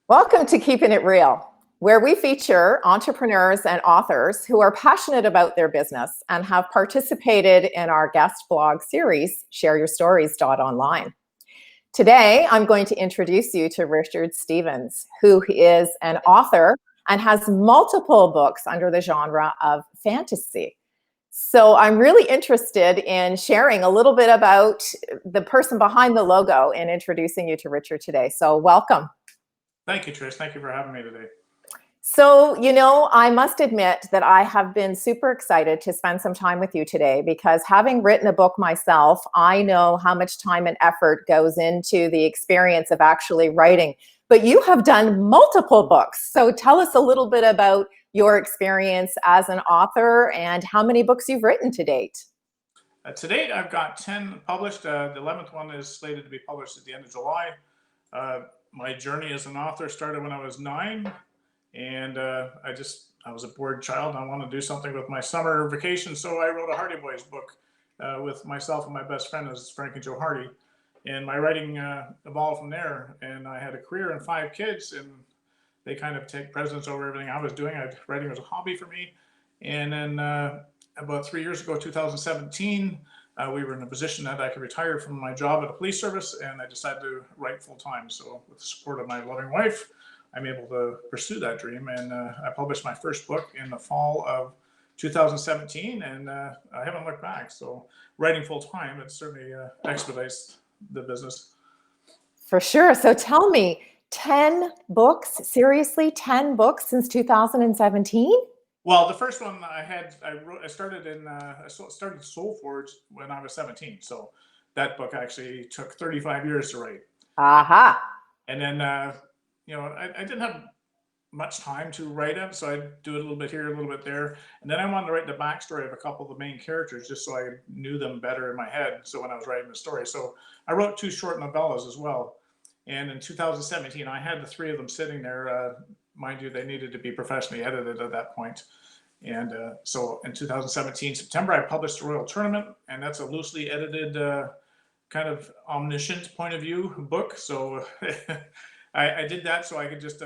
Welcome to Keeping It Real, where we feature entrepreneurs and authors who are passionate about their business and have participated in our guest blog series, shareyourstories.online. Today, I'm going to introduce you to Richard Stevens, who is an author and has multiple books under the genre of fantasy. So I'm really interested in sharing a little bit about the person behind the logo and introducing you to Richard today. So welcome. Thank you, Trish. Thank you for having me today. So, I must admit that I have been super excited to spend some time with you today because having written a book myself, I know how much time and effort goes into the experience of actually writing. But you have done multiple books. So tell us a little bit about your experience as an author and how many books you've written to date. To date, I've got 10 published. The 11th one is slated to be published at the end of July. My journey as an author started when I was 9, and I was a bored child. I wanted to do something with my summer vacation, so I wrote a Hardy Boys book with myself and my best friend as Frank and Joe Hardy. And my writing evolved from there, and I had a career and 5 kids, and they kind of take precedence over everything I was doing. Writing was a hobby for me. And then about 3 years ago, 2017, we were in a position that I could retire from my job at the police service, and I decided to write full time. So with the support of my loving wife, I'm able to pursue that dream. And I published my first book in the fall of 2017, and I haven't looked back. So writing full time, it certainly expedites the business. For sure. So tell me, 10 books? Seriously, 10 books since 2017? Well, the first one I started Soulforge when I was 17. So that book actually took 35 years to write. Aha. And then, I didn't have much time to write them, so I'd do it a little bit here, a little bit there. And then I wanted to write the backstory of a couple of the main characters just so I knew them better in my head. So when I was writing the story. So I wrote 2 short novellas as well. And in 2017, I had the 3 of them sitting there. Mind you, they needed to be professionally edited at that point. And so in 2017, September, I published The Royal Tournament, and that's a loosely edited, kind of omniscient point of view book. So I did that so I could just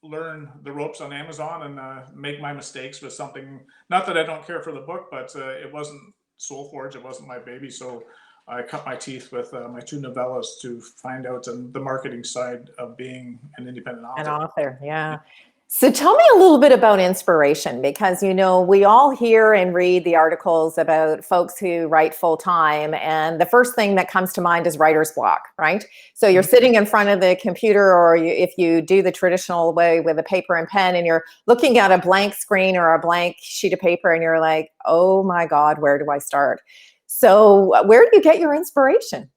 learn the ropes on Amazon and make my mistakes with something. Not that I don't care for the book, but it wasn't Soulforge, it wasn't my baby. So I cut my teeth with my 2 novellas to find out the marketing side of being an independent author. An author, yeah. So tell me a little bit about inspiration, because, we all hear and read the articles about folks who write full time. And the first thing that comes to mind is writer's block, right? So you're sitting in front of the computer, or if you do the traditional way with a paper and pen, and you're looking at a blank screen or a blank sheet of paper, and you're like, oh my God, where do I start? So where do you get your inspiration?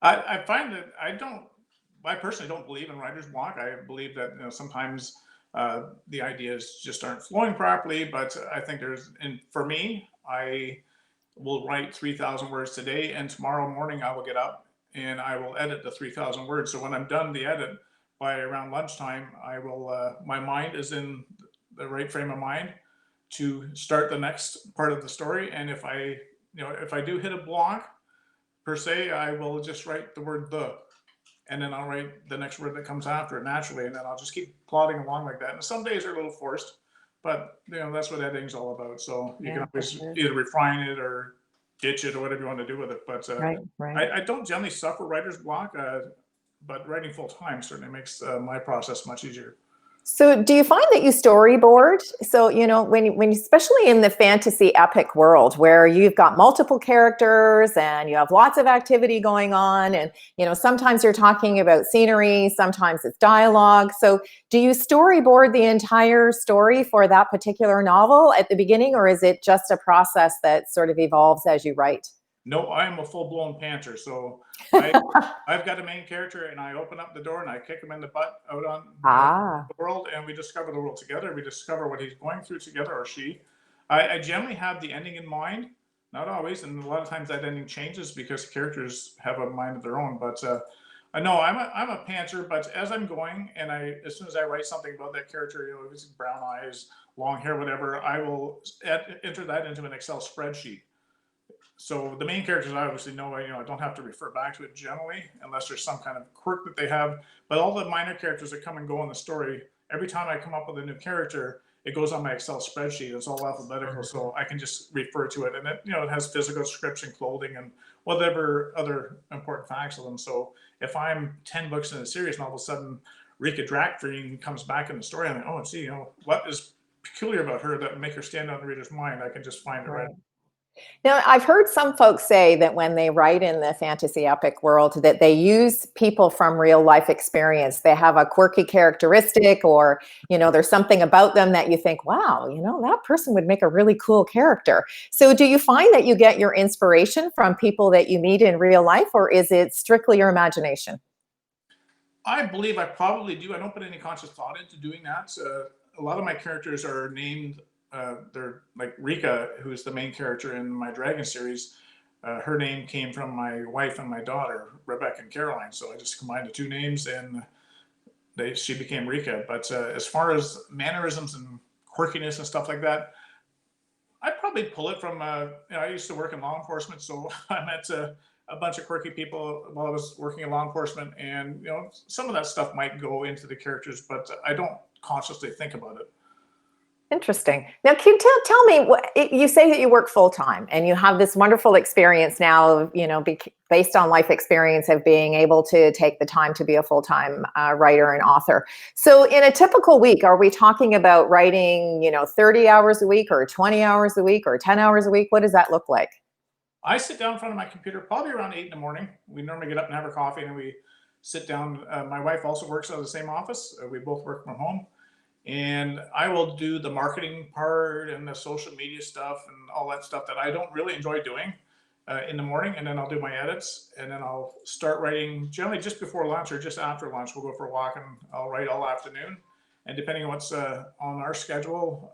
I find that I personally don't believe in writer's block. I believe that sometimes the ideas just aren't flowing properly, but I think for me, I will write 3,000 words today, and tomorrow morning I will get up and I will edit the 3,000 words. So when I'm done the edit by around lunchtime, my mind is in the right frame of mind to start the next part of the story. And if I do hit a block per se, I will just write the word "the," and then I'll write the next word that comes after it naturally, and then I'll just keep plodding along like that. And some days are a little forced, but that's what editing's all about. So you can always either refine it or ditch it or whatever you want to do with it. But Right. I don't generally suffer writer's block, but writing full time certainly makes my process much easier. So do you find that you storyboard? So, when especially in the fantasy epic world where you've got multiple characters and you have lots of activity going on, and, sometimes you're talking about scenery, sometimes it's dialogue. So do you storyboard the entire story for that particular novel at the beginning, or is it just a process that sort of evolves as you write? No, I am a full-blown pantser. So I've got a main character, and I open up the door and I kick him in the butt out on the world, and we discover the world together. We discover what he's going through together, or she. I generally have the ending in mind, not always, and a lot of times that ending changes because characters have a mind of their own. But no, I'm a pantser. But as I'm going, and as soon as I write something about that character, his brown eyes, long hair, whatever, I will enter that into an Excel spreadsheet. so the main characters I obviously know, I don't have to refer back to it generally unless there's some kind of quirk that they have. But all the minor characters that come and go in the story, every time I come up with a new character, it goes on my Excel spreadsheet. It's all alphabetical, so I can just refer to it, and it has physical description, clothing, and whatever other important facts of them. So if I'm 10 books in a series, and all of a sudden Rika Draktrine comes back in the story, I'm like, oh, gee, what is peculiar about her that would make her stand out in the reader's mind? I can just find it right. Now, I've heard some folks say that when they write in the fantasy epic world that they use people from real life experience. They have a quirky characteristic, or, there's something about them that you think, wow, that person would make a really cool character. So do you find that you get your inspiration from people that you meet in real life, or is it strictly your imagination? I believe I probably do. I don't put any conscious thought into doing that. A lot of my characters are named. They're like Rika, who's the main character in my Dragon series. Her name came from my wife and my daughter, Rebecca and Caroline. So I just combined the two names, and she became Rika. But as far as mannerisms and quirkiness and stuff like that, I'd probably pull it from. I used to work in law enforcement, so I met a bunch of quirky people while I was working in law enforcement, and some of that stuff might go into the characters, but I don't consciously think about it. Interesting. Now, can you tell me, you say that you work full time and you have this wonderful experience now, based on life experience of being able to take the time to be a full-time writer and author. So in a typical week, are we talking about writing, 30 hours a week or 20 hours a week or 10 hours a week? What does that look like? I sit down in front of my computer probably around 8 in the morning. We normally get up and have our coffee, and then we sit down. My wife also works out of the same office. We both work from home. And I will do the marketing part and the social media stuff and all that stuff that I don't really enjoy doing in the morning. And then I'll do my edits, and then I'll start writing generally just before lunch or just after lunch. We'll go for a walk, and I'll write all afternoon. And depending on what's on our schedule,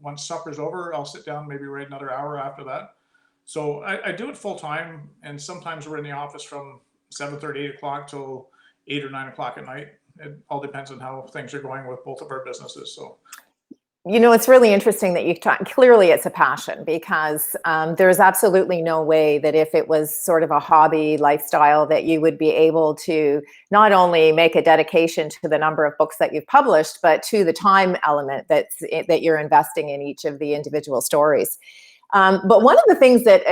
once supper's over, I'll sit down, maybe write another hour after that. So I do it full time. And sometimes we're in the office from 7:30, 8 o'clock till 8 or 9 o'clock at night. It all depends on how things are going with both of our businesses. So, it's really interesting that clearly it's a passion, because there's absolutely no way that if it was sort of a hobby lifestyle that you would be able to not only make a dedication to the number of books that you've published, but to the time element that you're investing in each of the individual stories. But one of the things that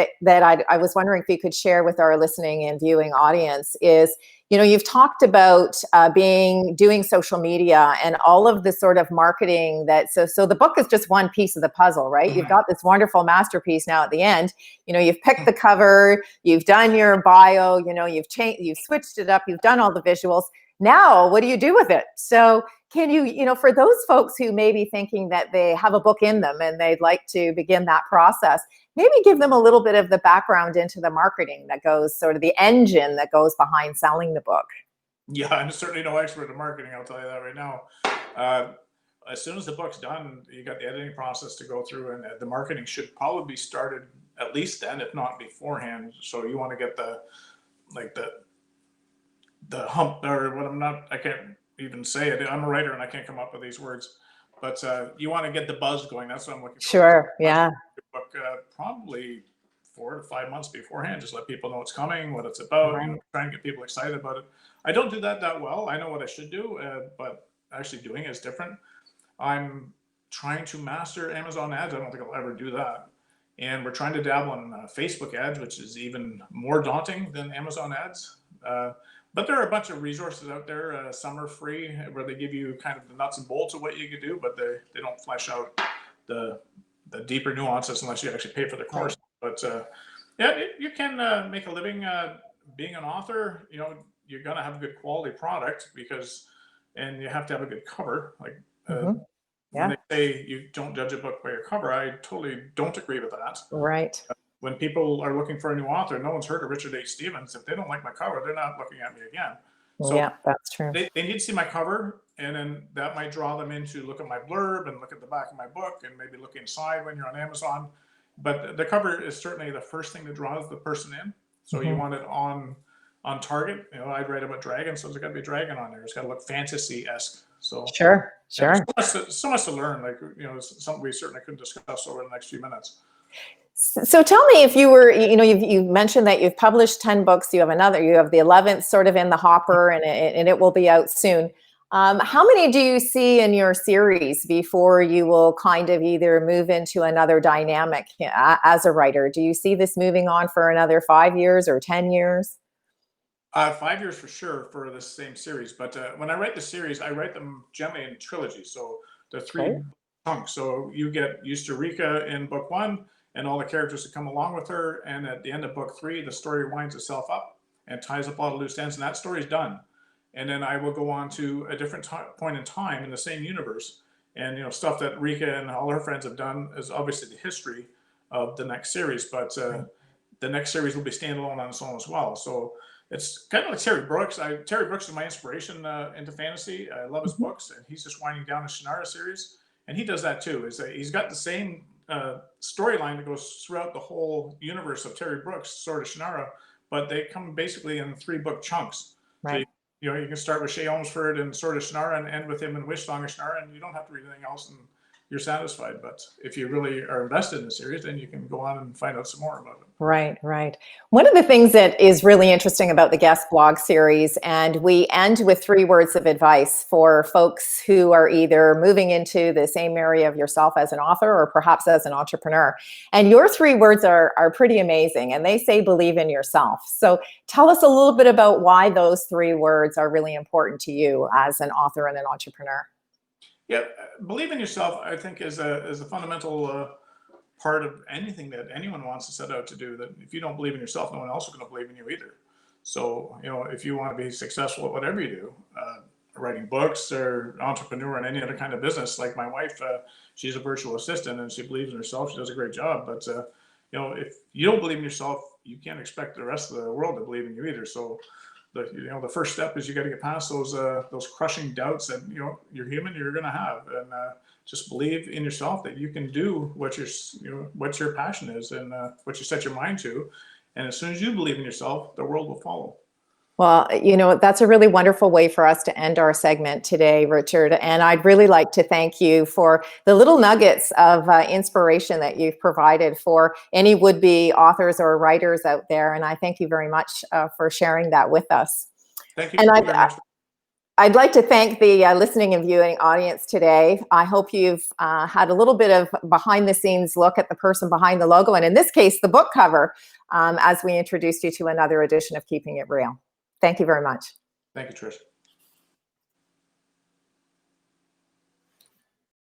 I was wondering if you could share with our listening and viewing audience is, you've talked about doing social media and all of the sort of marketing so the book is just one piece of the puzzle, right? Mm-hmm. You've got this wonderful masterpiece now at the end. You've picked the cover, you've done your bio, you've switched it up, you've done all the visuals. Now, what do you do with it? So can you, for those folks who may be thinking that they have a book in them and they'd like to begin that process, maybe give them a little bit of the background into the marketing that goes, sort of the engine that goes behind selling the book. Yeah, I'm certainly no expert in marketing, I'll tell you that right now. As soon as the book's done, you got the editing process to go through, and the marketing should probably be started at least then, if not beforehand. So you want to get the hump, or what I can't even say it. I'm a writer and I can't come up with these words, but you want to get the buzz going. That's what I'm looking for. Sure. Yeah. Book probably 4 to 5 months beforehand. Just let people know it's coming, what it's about. Right. Try and get people excited about it. I don't do that well. I know what I should do, but actually doing it is different. I'm trying to master Amazon ads. I don't think I'll ever do that. And we're trying to dabble in Facebook ads, which is even more daunting than Amazon ads. But there are a bunch of resources out there. Some are free, where they give you kind of the nuts and bolts of what you can do, but they don't flesh out the deeper nuances unless you actually pay for the course. But yeah, you can make a living being an author. You're going to have a good quality product, and you have to have a good cover. When they say you don't judge a book by your cover, I totally don't agree with that. Right. When people are looking for a new author, no one's heard of Richard H. Stephens. If they don't like my cover, they're not looking at me again. So yeah, that's true. They need to see my cover, and then that might draw them in to look at my blurb and look at the back of my book and maybe look inside when you're on Amazon. But the cover is certainly the first thing that draws the person in. So you want it on target. I'd write about dragons, so there's got to be a dragon on there. It's got to look fantasy-esque. So sure. So much to learn. Something we certainly couldn't discuss over the next few minutes. So tell me, if you were, you've mentioned that you've published 10 books, you have the 11th sort of in the hopper, and it will be out soon. How many do you see in your series before you will kind of either move into another dynamic as a writer? Do you see this moving on for another 5 years or 10 years? 5 years for sure for the same series. But when I write the series, I write them generally in trilogy. So the three Okay. chunks. So you get used to Rika in book one and all the characters that come along with her. And at the end of book three, the story winds itself up and ties up all the loose ends, and that story's done. And then I will go on to a different point in time in the same universe. And stuff that Rika and all her friends have done is obviously the history of the next series, but the next series will be standalone on its own as well. So it's kind of like Terry Brooks. Terry Brooks is my inspiration into fantasy. I love his books, and he's just winding down a Shannara series, and he does that too. He's got the same storyline that goes throughout the whole universe of Terry Brooks, Sword of Shannara, but they come basically in 3-book chunks. Right. So you can start with Shay Olmsford and Sword of Shannara and end with him in Wish Song of Shannara, and you don't have to read anything else, and you're satisfied. But if you really are invested in the series, then you can go on and find out some more about it. Right, right. One of the things that is really interesting about the guest blog series, and we end with 3 words of advice for folks who are either moving into the same area of yourself as an author or perhaps as an entrepreneur. And your 3 words are pretty amazing, and they say believe in yourself. So tell us a little bit about why those 3 words are really important to you as an author and an entrepreneur. Yeah, believe in yourself, I think, is a fundamental part of anything that anyone wants to set out to do. That if you don't believe in yourself, no one else is going to believe in you either. So, if you want to be successful at whatever you do, writing books or entrepreneur in any other kind of business, like my wife, she's a virtual assistant and she believes in herself. She does a great job. But, if you don't believe in yourself, you can't expect the rest of the world to believe in you either. So, the first step is you got to get past those crushing doubts that you're human, you're going to have, and just believe in yourself that you can do what your passion is and what you set your mind to. And as soon as you believe in yourself, the world will follow. Well, that's a really wonderful way for us to end our segment today, Richard. And I'd really like to thank you for the little nuggets of inspiration that you've provided for any would-be authors or writers out there. And I thank you very much for sharing that with us. Thank you And very much. I'd like to thank the listening and viewing audience today. I hope you've had a little bit of behind-the-scenes look at the person behind the logo, and in this case, the book cover, as we introduced you to another edition of Keeping It Real. Thank you very much. Thank you, Trish.